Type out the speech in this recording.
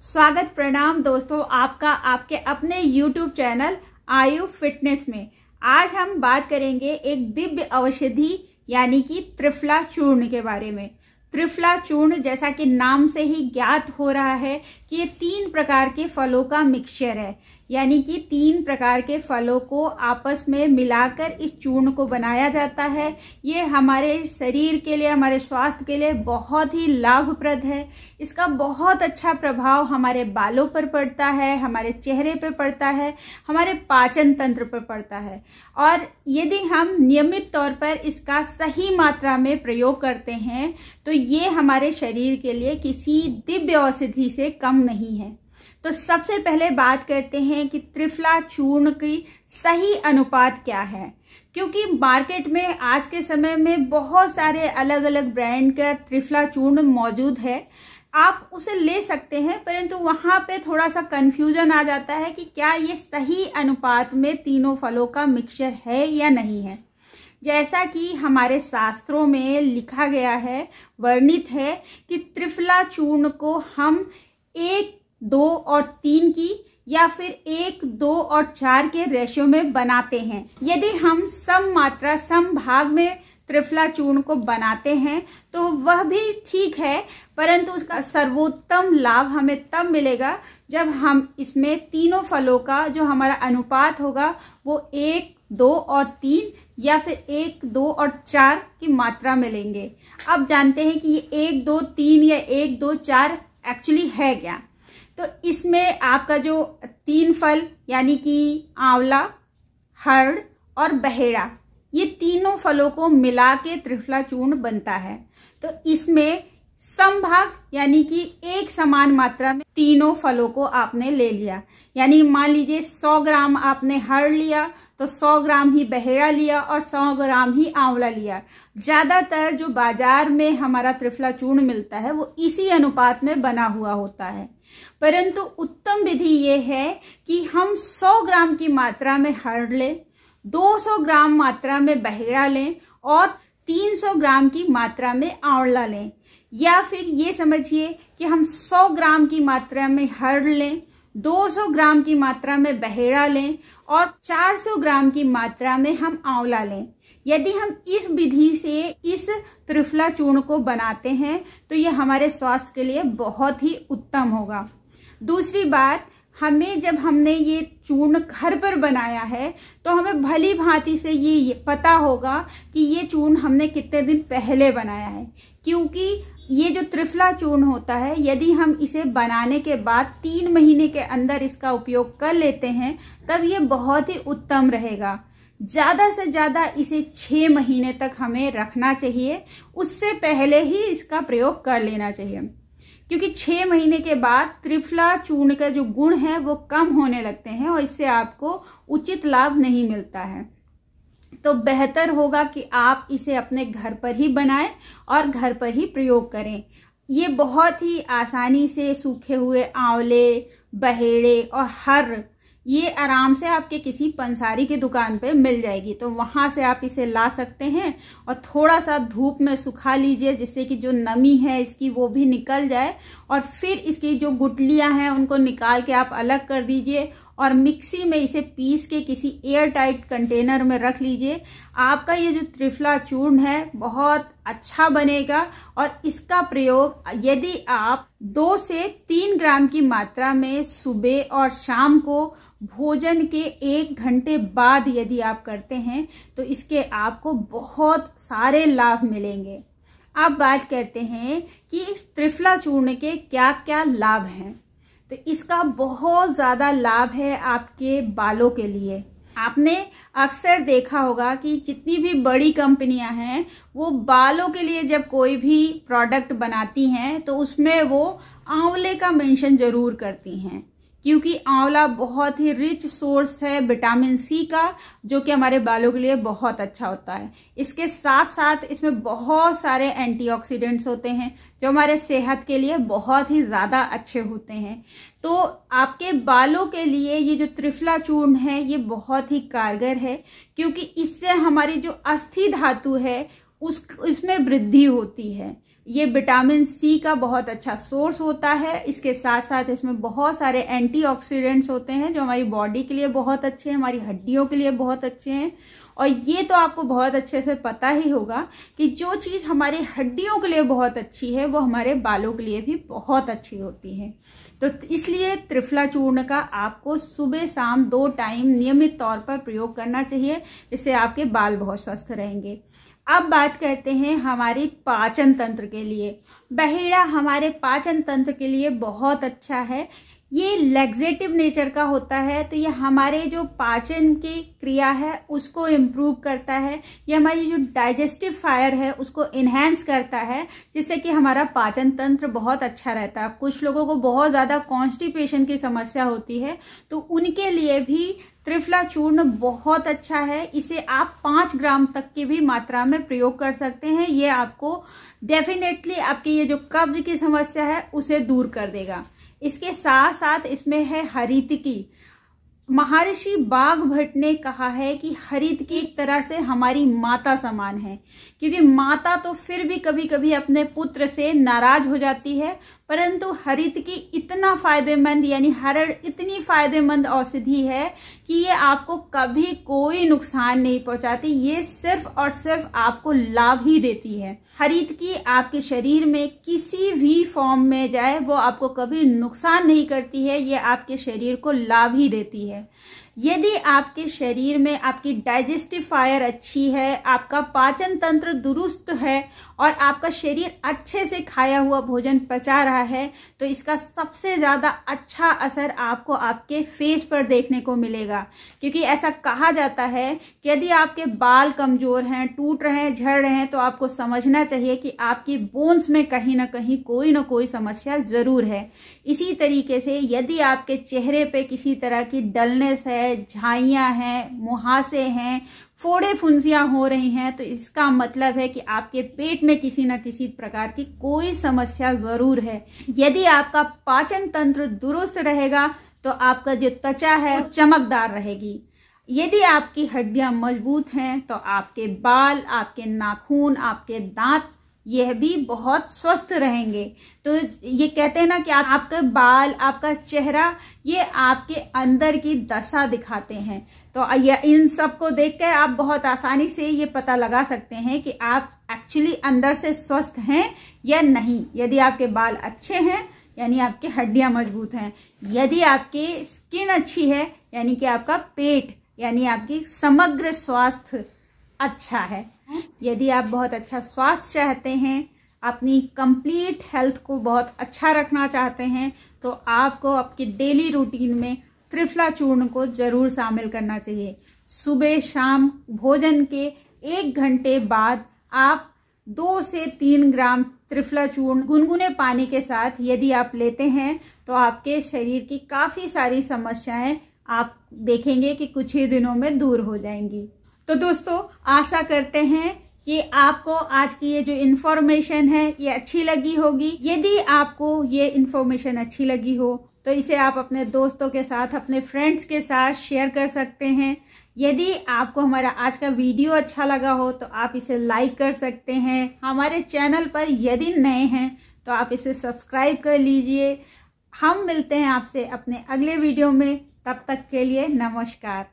स्वागत प्रणाम दोस्तों आपका आपके अपने YouTube चैनल आयु फिटनेस में। आज हम बात करेंगे एक दिव्य औषधि यानी कि त्रिफला चूर्ण के बारे में। त्रिफला चूर्ण जैसा कि नाम से ही ज्ञात हो रहा है कि ये 3 प्रकार के फलों का मिक्सचर है, यानी कि 3 प्रकार के फलों को आपस में मिलाकर इस चूर्ण को बनाया जाता है। ये हमारे शरीर के लिए, हमारे स्वास्थ्य के लिए बहुत ही लाभप्रद है। इसका बहुत अच्छा प्रभाव हमारे बालों पर पड़ता है, हमारे चेहरे पर पड़ता है, हमारे पाचन तंत्र पर पड़ता है। और यदि हम नियमित तौर पर इसका सही मात्रा में प्रयोग करते हैं तो ये हमारे शरीर के लिए किसी दिव्य औषधि से कम नहीं है। तो सबसे पहले बात करते हैं कि त्रिफला चूर्ण की सही अनुपात क्या है, क्योंकि मार्केट में आज के समय में बहुत सारे अलग अलग ब्रांड का त्रिफला चूर्ण मौजूद है। आप उसे ले सकते हैं, परंतु वहां पे थोड़ा सा कंफ्यूजन आ जाता है कि क्या ये सही अनुपात में तीनों फलों का मिक्सचर है या नहीं है। जैसा कि हमारे शास्त्रों में लिखा गया है, वर्णित है कि त्रिफला चूर्ण को हम 1, 2 और 3 की या फिर 1, 2 और 4 के रेशियो में बनाते हैं। यदि हम सम मात्रा सम भाग में त्रिफला चूर्ण को बनाते हैं तो वह भी ठीक है, परंतु उसका सर्वोत्तम लाभ हमें तब मिलेगा जब हम इसमें तीनों फलों का जो हमारा अनुपात होगा वो 1, 2 और 3 या फिर 1, 2 और 4 की मात्रा में लेंगे। अब जानते हैं कि ये 1, 2, 3 या 1, 2, 4 एक्चुअली है क्या। तो इसमें आपका जो 3 फल यानी कि आंवला, हर्ड और बहेड़ा, ये तीनों फलों को मिला के त्रिफला चूर्ण बनता है। तो इसमें समभाग यानी कि एक समान मात्रा में तीनों फलों को आपने ले लिया। यानी मान लीजिए 100 ग्राम आपने हर्ड लिया तो 100 ग्राम ही बहेड़ा लिया और 100 ग्राम ही आंवला लिया। ज्यादातर जो बाजार में हमारा त्रिफला चूर्ण मिलता है वो इसी अनुपात में बना हुआ होता है, परंतु उत्तम विधि ये है कि हम 100 ग्राम की मात्रा में हर्ड लें, 200 ग्राम मात्रा में बहेड़ा लें और 300 ग्राम की मात्रा में आंवला लें। या फिर ये समझिए कि हम 100 ग्राम की मात्रा में हर्ड लें, 200 ग्राम की मात्रा में बहेड़ा लें और 400 ग्राम की मात्रा में हम आंवला लें। यदि हम इस विधि से इस त्रिफला चूर्ण को बनाते हैं तो ये हमारे स्वास्थ्य के लिए बहुत ही उत्तम होगा। दूसरी बात, जब हमने ये चूर्ण घर पर बनाया है तो हमें भली भांति से ये पता होगा कि ये चूर्ण हमने कितने दिन पहले बनाया है, क्योंकि ये जो त्रिफला चूर्ण होता है यदि हम इसे बनाने के बाद 3 महीने के अंदर इसका उपयोग कर लेते हैं तब ये बहुत ही उत्तम रहेगा। ज्यादा से ज्यादा इसे 6 महीने तक हमें रखना चाहिए, उससे पहले ही इसका प्रयोग कर लेना चाहिए, क्योंकि 6 महीने के बाद त्रिफला चूर्ण का जो गुण है वो कम होने लगते हैं और इससे आपको उचित लाभ नहीं मिलता है। तो बेहतर होगा कि आप इसे अपने घर पर ही बनाएं और घर पर ही प्रयोग करें। ये बहुत ही आसानी से सूखे हुए आंवले, बहेड़े और हर्र ये आराम से आपके किसी पंसारी की दुकान पे मिल जाएगी, तो वहां से आप इसे ला सकते हैं और थोड़ा सा धूप में सुखा लीजिए जिससे कि जो नमी है इसकी वो भी निकल जाए, और फिर इसकी जो गुठलियां हैं उनको निकाल के आप अलग कर दीजिए और मिक्सी में इसे पीस के किसी एयर टाइट कंटेनर में रख लीजिए। आपका ये जो त्रिफला चूर्ण है बहुत अच्छा बनेगा और इसका प्रयोग यदि आप 2 से 3 ग्राम की मात्रा में सुबह और शाम को भोजन के 1 घंटे बाद यदि आप करते हैं तो इसके आपको बहुत सारे लाभ मिलेंगे। अब बात करते हैं कि इस त्रिफला चूर्ण के क्या क्या लाभ हैं। तो इसका बहुत ज्यादा लाभ है आपके बालों के लिए। आपने अक्सर देखा होगा कि जितनी भी बड़ी कंपनियां हैं वो बालों के लिए जब कोई भी प्रोडक्ट बनाती हैं तो उसमें वो आंवले का मेंशन जरूर करती हैं, क्योंकि आंवला बहुत ही रिच सोर्स है विटामिन सी का, जो कि हमारे बालों के लिए बहुत अच्छा होता है। इसके साथ साथ इसमें बहुत सारे एंटीऑक्सीडेंट्स होते हैं जो हमारे सेहत के लिए बहुत ही ज्यादा अच्छे होते हैं। तो आपके बालों के लिए ये जो त्रिफला चूर्ण है ये बहुत ही कारगर है, क्योंकि इससे हमारी जो अस्थि धातु है इसमें वृद्धि होती है। ये विटामिन सी का बहुत अच्छा सोर्स होता है। इसके साथ साथ इसमें बहुत सारे एंटीऑक्सीडेंट्स होते हैं जो हमारी बॉडी के लिए बहुत अच्छे हैं, हमारी हड्डियों के लिए बहुत अच्छे हैं। और ये तो आपको बहुत अच्छे से पता ही होगा कि जो चीज़ हमारी हड्डियों के लिए बहुत अच्छी है वो हमारे बालों के लिए भी बहुत अच्छी होती है। तो इसलिए त्रिफला चूर्ण का आपको सुबह शाम 2 टाइम नियमित तौर पर प्रयोग करना चाहिए, जिससे आपके बाल बहुत स्वस्थ रहेंगे। अब बात करते हैं हमारी पाचन तंत्र के लिए। बहेड़ा हमारे पाचन तंत्र के लिए बहुत अच्छा है। ये लैक्सेटिव नेचर का होता है, तो ये हमारे जो पाचन की क्रिया है उसको इम्प्रूव करता है। ये हमारी जो डाइजेस्टिव फायर है उसको इन्हेंस करता है, जिससे कि हमारा पाचन तंत्र बहुत अच्छा रहता है। कुछ लोगों को बहुत ज़्यादा कॉन्स्टिपेशन की समस्या होती है, तो उनके लिए भी त्रिफला चूर्ण बहुत अच्छा है। इसे आप 5 ग्राम तक की भी मात्रा में प्रयोग कर सकते हैं। ये आपको डेफिनेटली आपकी ये जो कब्ज की समस्या है उसे दूर कर देगा। इसके साथ साथ इसमें है हरितकी। महर्षि बाघभट्ट ने कहा है कि हरितकी एक तरह से हमारी माता समान है, क्योंकि माता तो फिर भी कभी कभी अपने पुत्र से नाराज हो जाती है, परंतु हरितकी इतना फायदेमंद यानी हरड़ इतनी फायदेमंद औषधि है कि ये आपको कभी कोई नुकसान नहीं पहुंचाती। ये सिर्फ और सिर्फ आपको लाभ ही देती है। हरितकी आपके शरीर में किसी भी फॉर्म में जाए वो आपको कभी नुकसान नहीं करती है, ये आपके शरीर को लाभ ही देती है। यदि आपके शरीर में आपकी डाइजेस्टिव फायर अच्छी है, आपका पाचन तंत्र दुरुस्त है और आपका शरीर अच्छे से खाया हुआ भोजन पचा रहा है, तो इसका सबसे ज्यादा अच्छा असर आपको आपके फेस पर देखने को मिलेगा। क्योंकि ऐसा कहा जाता है कि यदि आपके बाल कमजोर हैं, टूट रहे हैं, झड़ रहे हैं, तो आपको समझना चाहिए कि आपकी बोन्स में कहीं ना कहीं कोई ना कोई समस्या जरूर है। इसी तरीके से यदि आपके चेहरे पे किसी तरह की डलनेस है, झाइयां हैं, मुहासे हैं, फोड़े फुंसियां हो रही हैं, तो इसका मतलब है कि आपके पेट में किसी न किसी प्रकार की कोई समस्या जरूर है। यदि आपका पाचन तंत्र दुरुस्त रहेगा तो आपका जो त्वचा है वो चमकदार रहेगी। यदि आपकी हड्डियां मजबूत हैं तो आपके बाल, आपके नाखून, आपके दांत यह भी बहुत स्वस्थ रहेंगे। तो ये कहते हैं ना कि आपके बाल, आपका चेहरा ये आपके अंदर की दशा दिखाते हैं। तो इन सब को देखकर आप बहुत आसानी से ये पता लगा सकते हैं कि आप एक्चुअली अंदर से स्वस्थ हैं या नहीं। यदि आपके बाल अच्छे हैं यानी आपकी हड्डियां मजबूत हैं, यदि आपकी स्किन अच्छी है यानी कि आपका पेट यानी आपकी समग्र स्वास्थ्य अच्छा है। यदि आप बहुत अच्छा स्वास्थ्य चाहते हैं, अपनी कंप्लीट हेल्थ को बहुत अच्छा रखना चाहते हैं, तो आपको आपकी डेली रूटीन में त्रिफला चूर्ण को जरूर शामिल करना चाहिए। सुबह शाम भोजन के 1 घंटे बाद आप 2 से 3 ग्राम त्रिफला चूर्ण गुनगुने पानी के साथ यदि आप लेते हैं तो आपके शरीर की काफी सारी समस्याएं आप देखेंगे कि कुछ ही दिनों में दूर हो जाएंगी। तो दोस्तों, आशा करते हैं कि आपको आज की ये जो इन्फॉर्मेशन है ये अच्छी लगी होगी। यदि आपको ये इन्फॉर्मेशन अच्छी लगी हो तो इसे आप अपने दोस्तों के साथ, अपने फ्रेंड्स के साथ शेयर कर सकते हैं। यदि आपको हमारा आज का वीडियो अच्छा लगा हो तो आप इसे लाइक कर सकते हैं। हमारे चैनल पर यदि नए हैं तो आप इसे सब्सक्राइब कर लीजिए। हम मिलते हैं आपसे अपने अगले वीडियो में, तब तक के लिए नमस्कार।